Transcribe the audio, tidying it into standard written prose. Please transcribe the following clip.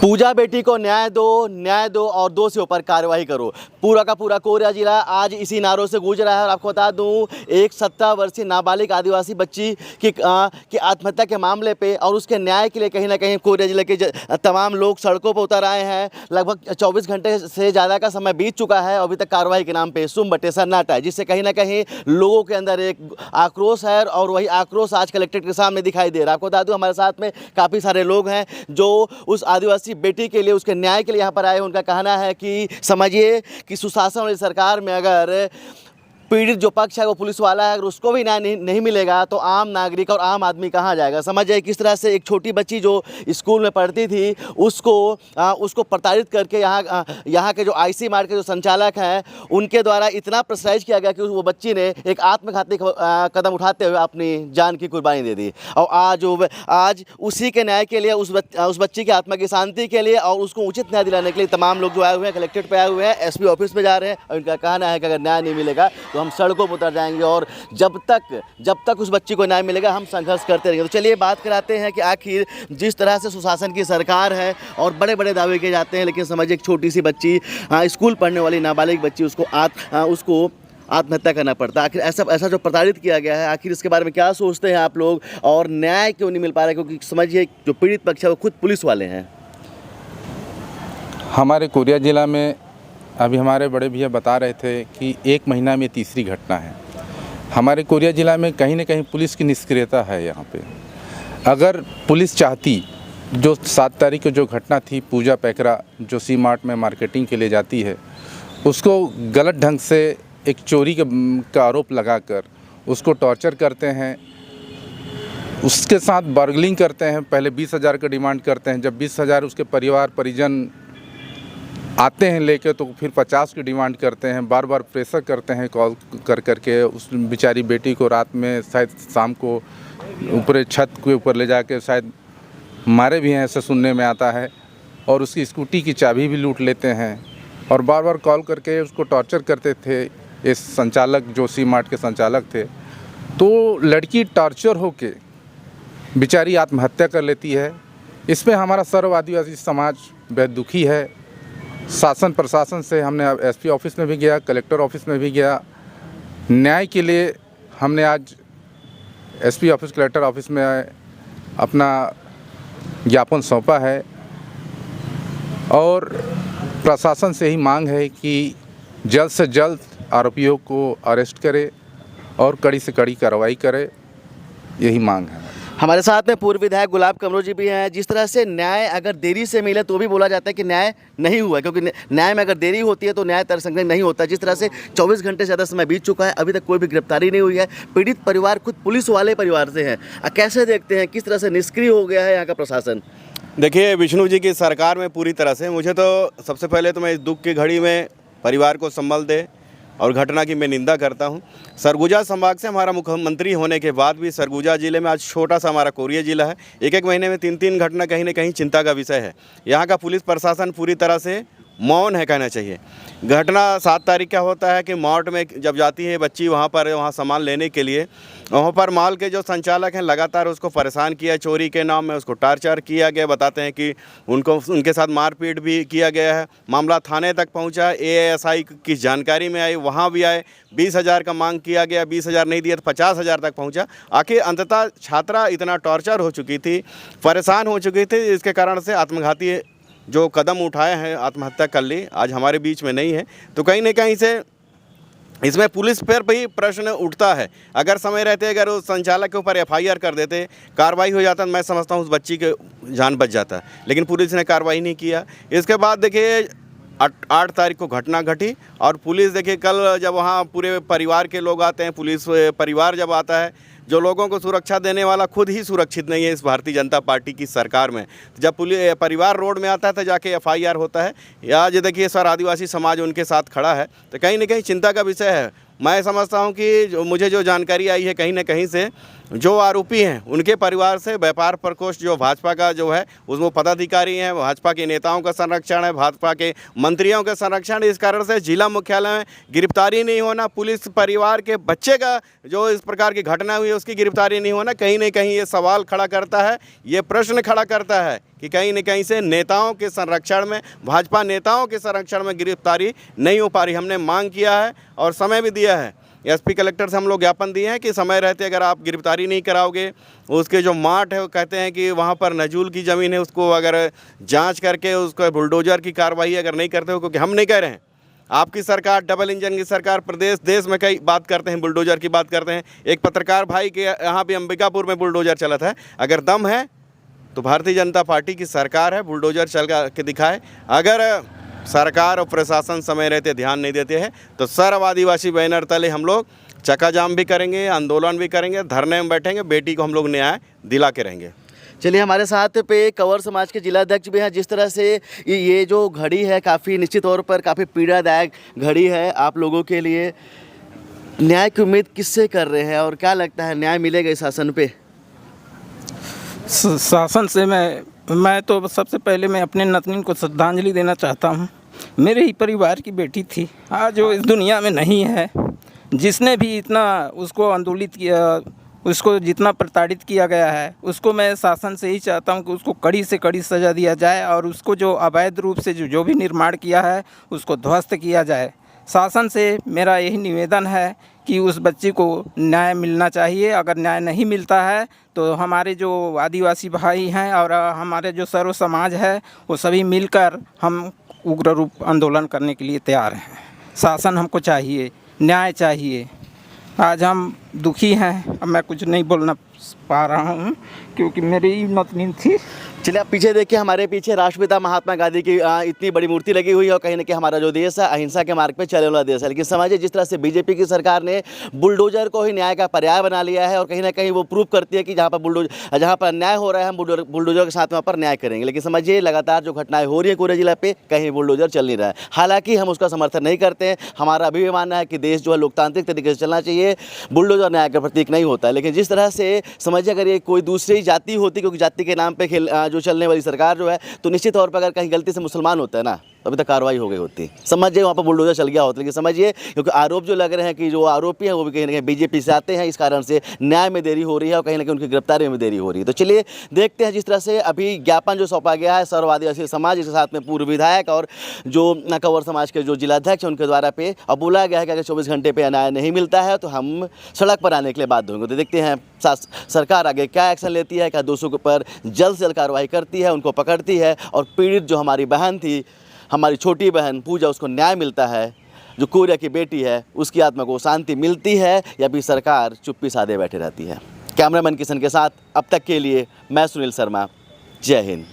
पूजा बेटी को न्याय दो और दोषियों पर कार्रवाई करो। पूरा का पूरा कोरिया जिला आज इसी नारों से गूंज रहा है। और आपको बता दूं, एक 17 वर्षीय नाबालिग आदिवासी बच्ची की आत्महत्या के मामले पे और उसके न्याय के लिए कहीं ना कहीं कोरिया जिले के तमाम लोग सड़कों पर उतर आए हैं। लगभग 24 घंटे से ज़्यादा का समय बीत चुका है और अभी तक कार्रवाई के नाम पर सुम बटे सन्नाटा है, जिससे कहीं ना कहीं लोगों के अंदर एक आक्रोश है और वही आक्रोश आज कलेक्ट्रेट के सामने दिखाई दे रहा है। आपको बता दूं, हमारे साथ में काफ़ी सारे लोग हैं जो उस आदिवासी बेटी के लिए, उसके न्याय के लिए यहाँ पर आए। उनका कहना है कि समझिए कि सुशासन वाली सरकार में अगर पीड़ित जो पक्ष है वो पुलिस वाला है, अगर उसको भी न्याय नहीं मिलेगा तो आम नागरिक और आम आदमी कहाँ जाएगा। समझिए किस तरह से एक छोटी बच्ची जो स्कूल में पढ़ती थी उसको प्रताड़ित करके यहाँ के जो आईसी मार्ट के जो संचालक हैं उनके द्वारा इतना प्रेशराइज किया गया कि वो बच्ची ने एक आत्मघाती कदम उठाते हुए अपनी जान की कुर्बानी दे दी। और आज उसी के न्याय के लिए, उस बच्ची की आत्मा की शांति के लिए और उसको उचित न्याय दिलाने के लिए तमाम लोग जो आए हुए हैं कलेक्ट्रेट पे आए हुए हैं, एसपी ऑफिस में जा रहे हैं। और उनका कहना है कि अगर न्याय नहीं मिलेगा तो हम सड़कों पर उतर जाएंगे और जब तक उस बच्ची को न्याय मिलेगा हम संघर्ष करते रहेंगे। तो चलिए बात कराते हैं कि आखिर जिस तरह से सुशासन की सरकार है और बड़े बड़े दावे किए जाते हैं, लेकिन समझिए एक छोटी सी बच्ची, स्कूल पढ़ने वाली नाबालिग बच्ची, उसको आत्महत्या करना पड़ता है। आखिर ऐसा जो प्रताड़ित किया गया है, आखिर इसके बारे में क्या सोचते हैं आप लोग और न्याय क्यों नहीं मिल पा रहा है? क्योंकि समझिए जो पीड़ित पक्ष है वो खुद पुलिस वाले हैं। हमारे कोरिया जिला में अभी हमारे बड़े भैया बता रहे थे कि 1 महीना में तीसरी घटना है। हमारे कोरिया जिला में कहीं न कहीं पुलिस की निष्क्रियता है। यहाँ पे अगर पुलिस चाहती, जो 7 तारीख को जो घटना थी, पूजा पैकरा जो सी मार्ट में मार्केटिंग के लिए जाती है, उसको गलत ढंग से एक चोरी का आरोप लगाकर उसको टॉर्चर करते हैं, उसके साथ बार्गेनिंग करते हैं। पहले 20,000 का डिमांड करते हैं, जब 20,000 उसके परिवार परिजन आते हैं लेके तो फिर 50 की डिमांड करते हैं। बार बार प्रेशर करते हैं कॉल करके उस बेचारी बेटी को रात में शायद शाम को ऊपर छत के ऊपर ले जाके शायद मारे भी हैं, ऐसे सुनने में आता है। और उसकी स्कूटी की चाबी भी लूट लेते हैं और बार बार कॉल करके उसको टॉर्चर करते थे। इस संचालक जो सी मार्ट के संचालक थे, तो लड़की टॉर्चर होके बेचारी आत्महत्या कर लेती है। इसमें हमारा सर्व आदिवासी समाज बेहद दुखी है। शासन प्रशासन से हमने एसपी ऑफिस में भी गया, कलेक्टर ऑफिस में भी गया। न्याय के लिए हमने आज एसपी ऑफिस, कलेक्टर ऑफिस में अपना ज्ञापन सौंपा है और प्रशासन से ही मांग है कि जल्द से जल्द आरोपियों को अरेस्ट करे और कड़ी से कड़ी कार्रवाई करे, यही मांग है। हमारे साथ में पूर्व विधायक गुलाब कमरो जी भी हैं। जिस तरह से न्याय अगर देरी से मिले तो भी बोला जाता है कि न्याय नहीं हुआ, क्योंकि न्याय में अगर देरी होती है तो न्याय तर्कसंगत नहीं होता। जिस तरह से 24 घंटे से ज़्यादा समय बीत चुका है, अभी तक कोई भी गिरफ्तारी नहीं हुई है। पीड़ित परिवार खुद पुलिस वाले परिवार से है। कैसे देखते हैं किस तरह से निष्क्रिय हो गया है यहाँ का प्रशासन? देखिए, विष्णु जी की सरकार में पूरी तरह से, मुझे तो सबसे पहले तो मैं इस दुख की घड़ी में परिवार को संभल दे और घटना की मैं निंदा करता हूं। सरगुजा संभाग से हमारा मुख्यमंत्री होने के बाद भी सरगुजा जिले में आज छोटा सा हमारा कोरिया जिला है, एक महीने में 3 घटना कहीं ना कहीं चिंता का विषय है। यहाँ का पुलिस प्रशासन पूरी तरह से मौन है, कहना चाहिए। घटना 7 तारीख का होता है कि मार्ट में जब जाती है बच्ची वहाँ सामान लेने के लिए, वहाँ पर मॉल के जो संचालक हैं लगातार उसको परेशान किया, चोरी के नाम में उसको टॉर्चर किया गया। बताते हैं कि उनके साथ मारपीट भी किया गया है। मामला थाने तक पहुँचा, एएसआई की जानकारी में आई, वहाँ भी आए। 20,000 का मांग किया गया, 20,000 नहीं दिया तो 50,000 तक पहुँचा। आखिर अंततः छात्रा इतना टॉर्चर हो चुकी थी, परेशान हो चुकी थी, इसके कारण से आत्मघाती जो कदम उठाए हैं, आत्महत्या कर ली। आज हमारे बीच में नहीं है, तो कहीं ना कहीं से इसमें पुलिस पर भी प्रश्न उठता है। अगर समय रहते अगर उस संचालक के ऊपर एफआईआर कर देते, कार्रवाई हो जाता, मैं समझता हूँ उस बच्ची के जान बच जाता, लेकिन पुलिस ने कार्रवाई नहीं किया। इसके बाद देखिए 8 तारीख को घटना घटी और पुलिस, देखिए कल जब वहाँ पूरे परिवार के लोग आते हैं, पुलिस परिवार जब आता है, जो लोगों को सुरक्षा देने वाला खुद ही सुरक्षित नहीं है इस भारतीय जनता पार्टी की सरकार में। जब परिवार रोड में आता है तो जाके एफआईआर होता है। या आज देखिए सर, आदिवासी समाज उनके साथ खड़ा है, तो कहीं ना कहीं चिंता का विषय है। मैं समझता हूं कि मुझे जो जानकारी आई है कहीं ना कहीं से जो आरोपी हैं उनके परिवार से व्यापार प्रकोष्ठ जो भाजपा का जो है उसमें पदाधिकारी हैं, भाजपा के नेताओं का संरक्षण है, भाजपा के मंत्रियों का संरक्षण है। इस कारण से जिला मुख्यालय में गिरफ्तारी नहीं होना, पुलिस परिवार के बच्चे का जो इस प्रकार की घटना हुई है उसकी गिरफ्तारी नहीं होना, कहीं ना कहीं ये सवाल खड़ा करता है, ये प्रश्न खड़ा करता है कि कहीं न कहीं से नेताओं के संरक्षण में, भाजपा नेताओं के संरक्षण में गिरफ्तारी नहीं हो पा रही। हमने मांग किया है और समय भी दिया है, एसपी कलेक्टर से हम लोग ज्ञापन दिए हैं कि समय रहते अगर आप गिरफ्तारी नहीं कराओगे, उसके जो मार्ट है वो कहते हैं कि वहाँ पर नजूल की ज़मीन है, उसको अगर जांच करके उसको बुलडोजर की कार्रवाई अगर नहीं करते हो, क्योंकि हम नहीं कह रहे हैं, आपकी सरकार डबल इंजन की सरकार प्रदेश देश में कई बात करते हैं, बुलडोजर की बात करते हैं। एक पत्रकार भाई के यहाँ भी अंबिकापुर में बुलडोजर चला था। अगर दम है तो भारतीय जनता पार्टी की सरकार है, बुलडोजर चल के दिखाए। अगर सरकार और प्रशासन समय रहते ध्यान नहीं देते हैं तो सर्व आदिवासी बैनर तले हम लोग चक्का जाम भी करेंगे, आंदोलन भी करेंगे, धरने में बैठेंगे, बेटी को हम लोग न्याय दिला के रहेंगे। चलिए, हमारे साथ पे कंवर समाज के जिलाध्यक्ष भी हैं। जिस तरह से ये जो घड़ी है काफ़ी निश्चित तौर पर काफ़ी पीड़ादायक घड़ी है आप लोगों के लिए, न्याय की उम्मीद किससे कर रहे हैं और क्या लगता है न्याय मिलेगा इस शासन पे? शासन से मैं तो सबसे पहले मैं अपने नतनीन को श्रद्धांजलि देना चाहता हूँ। मेरे ही परिवार की बेटी थी, आज वो इस दुनिया में नहीं है। जिसने भी इतना उसको आंदोलित किया, उसको जितना प्रताड़ित किया गया है, उसको मैं शासन से ही चाहता हूँ कि उसको कड़ी से कड़ी सज़ा दिया जाए और उसको जो अवैध रूप से जो भी निर्माण किया है उसको ध्वस्त किया जाए। शासन से मेरा यही निवेदन है कि उस बच्ची को न्याय मिलना चाहिए। अगर न्याय नहीं मिलता है तो हमारे जो आदिवासी भाई हैं और हमारे जो सर्व समाज है वो सभी मिलकर हम उग्र रूप आंदोलन करने के लिए तैयार हैं। शासन हमको चाहिए, न्याय चाहिए। आज हम दुखी हैं, अब मैं कुछ नहीं बोलना पा रहा हूँ क्योंकि मेरी ही नतनी थी। चलिए, आप पीछे देखिए, हमारे पीछे राष्ट्रपिता महात्मा गांधी की इतनी बड़ी मूर्ति लगी हुई है और कहीं ना कहीं हमारा जो देश है अहिंसा के मार्ग पे चलने वाला देश है। लेकिन समझिए, जिस तरह से बीजेपी की सरकार ने बुलडोजर को ही न्याय का पर्याय बना लिया है और कहीं ना कहीं वो प्रूव करती है कि जहाँ पर अन्याय हो रहा है हम बुलडोजर के साथ वहाँ पर न्याय करेंगे। लेकिन समझिए, लगातार जो घटनाएं हो रही है कोरिया जिला पे, कहीं बुलडोजर चल नहीं रहा है। हालांकि हम उसका समर्थन नहीं करते हैं, हमारा अभी भी मानना है कि देश जो है लोकतांत्रिक तरीके से चलना चाहिए, बुलडोजर न्याय का प्रतीक नहीं होता है। लेकिन जिस तरह से समझिए, अगर ये कोई दूसरी जाति होती, क्योंकि जाति के नाम पर जो चलने वाली सरकार जो है, तो निश्चित तौर पर अगर कहीं गलती से मुसलमान होता है ना, तो अभी तक कार्रवाई हो गई होती, समझिए वहाँ पर बुलडोजर चल गया होता। लेकिन समझिए, क्योंकि आरोप जो लग रहे हैं कि जो आरोपी हैं वो भी कहीं ना कहीं बीजेपी से आते हैं, इस कारण से न्याय में देरी हो रही है और कहीं ना कहीं उनकी गिरफ्तारी में देरी हो रही है। तो चलिए देखते हैं, जिस तरह से अभी ज्ञापन जो सौंपा गया है सर्व आदिवासी समाज, इसके साथ में पूर्व विधायक और जो कंवर समाज के जो जिलाध्यक्ष हैं उनके द्वारा पे अब बोला गया है कि अगर 24 घंटे पे न्याय नहीं मिलता है तो हम सड़क पर आने के लिए बाध्य होंगे। तो देखते हैं सरकार आगे क्या एक्शन लेती है, क्या दोषियों के ऊपर जल्द से जल्द कार्रवाई करती है, उनको पकड़ती है और पीड़ित जो हमारी बहन थी, हमारी छोटी बहन पूजा, उसको न्याय मिलता है, जो कोरिया की बेटी है उसकी आत्मा को शांति मिलती है, या भी सरकार चुप्पी साधे बैठे रहती है। कैमरामैन किशन के साथ अब तक के लिए मैं सुनील शर्मा, जय हिंद।